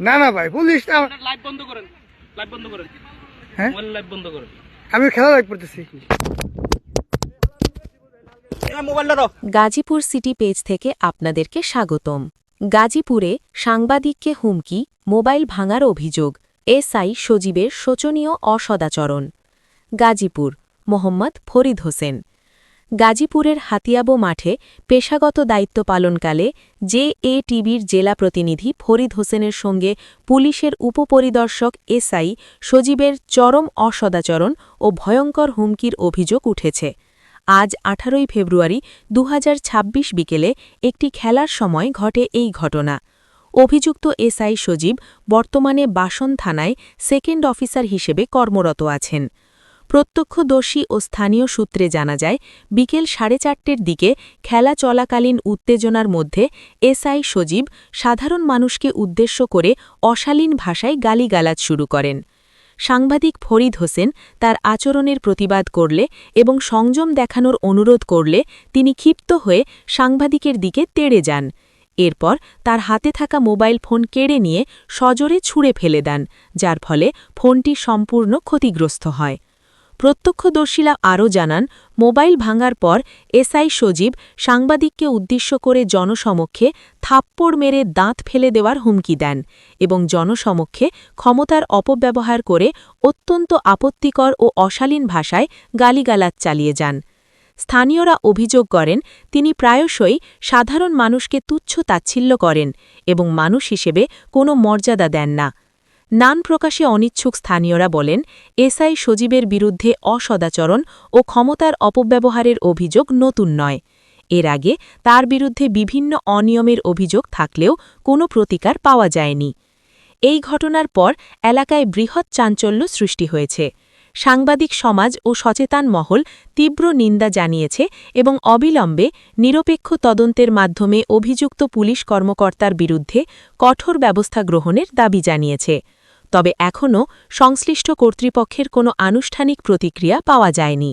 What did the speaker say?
না না ভাই পুলিশ না। লাইভ বন্ধ করেন, লাইভ বন্ধ করেন। হ্যাঁ মোবাইল লাইভ বন্ধ করেন। আমি খেলা লাইভ করতেছি। মোবাইলটা দাও। গাজীপুর সিটি পেজ থেকে আপনাদেরকে স্বাগতম। গাজীপুরে সাংবাদিককে হুমকি, মোবাইল ভাঙার অভিযোগ, এসআই সজীবের শোচনীয় অসদাচরণ। গাজীপুর মোহাম্মদ ফরিদ হোসেন। গাজীপুরের হাতিয়াবো মাঠে পেশাগত দায়িত্ব পালনকালে জেএটিভির জেলা প্রতিনিধি ফরিদ হোসেনের সঙ্গে পুলিশের উপপরিদর্শক এসআই সজীবের চরম অসদাচরণ ও ভয়ঙ্কর হুমকির অভিযোগ উঠেছে। আজ 18 ফেব্রুয়ারি 2026 বিকেলে একটি খেলার সময় ঘটে এই ঘটনা। অভিযুক্ত এসআই সজীব বর্তমানে বাসন থানায় সেকেন্ড অফিসার হিসেবে কর্মরত আছেন। প্রত্যক্ষদর্শী ও স্থানীয় সূত্রে জানা যায়, বিকেল 4:30টার দিকে খেলা চলাকালীন উত্তেজনার মধ্যে এসআই সজীব সাধারণ মানুষকে উদ্দেশ্য করে অশালীন ভাষায় গালিগালাজ শুরু করেন। সাংবাদিক ফরিদ হোসেন তার আচরণের প্রতিবাদ করলে এবং সংযম দেখানোর অনুরোধ করলে তিনি ক্ষিপ্ত হয়ে সাংবাদিকের দিকে তেড়ে যান। এরপর তার হাতে থাকা মোবাইল ফোন কেড়ে নিয়ে সজোরে ছুঁড়ে ফেলে দেন, যার ফলে ফোনটি সম্পূর্ণ ক্ষতিগ্রস্ত হয়। প্রত্যক্ষদর্শীরা আরও জানান, মোবাইল ভাঙার পর এসআই সজীব সাংবাদিককে উদ্দেশ্য করে জনসমক্ষে থাপ্পড় মেরে দাঁত ফেলে দেওয়ার হুমকি দেন এবং জনসমক্ষে ক্ষমতার অপব্যবহার করে অত্যন্ত আপত্তিকর ও অশালীন ভাষায় গালিগালাজ চালিয়ে যান। স্থানীয়রা অভিযোগ করেন, তিনি প্রায়শই সাধারণ মানুষকে তুচ্ছ-তাচ্ছিল্য করেন এবং মানুষ হিসেবে কোনো মর্যাদা দেন না। নাম প্রকাশে অনিচ্ছুক স্থানীয়রা বলেন, এসআই সজীবের বিরুদ্ধে অসদাচরণ ও ক্ষমতার অপব্যবহারের অভিযোগ নতুন নয়। এর আগে তার বিরুদ্ধে বিভিন্ন অনিয়মের অভিযোগ থাকলেও কোনো প্রতিকার পাওয়া যায়নি। এই ঘটনার পর এলাকায় বৃহৎ চাঞ্চল্য সৃষ্টি হয়েছে। সাংবাদিক সমাজ ও সচেতন মহল তীব্র নিন্দা জানিয়েছে এবং অবিলম্বে নিরপেক্ষ তদন্তের মাধ্যমে অভিযুক্ত পুলিশ কর্মকর্তার বিরুদ্ধে কঠোর ব্যবস্থা গ্রহণের দাবি জানিয়েছে। তবে এখনও সংশ্লিষ্ট কর্তৃপক্ষের কোনো আনুষ্ঠানিক প্রতিক্রিয়া পাওয়া যায়নি।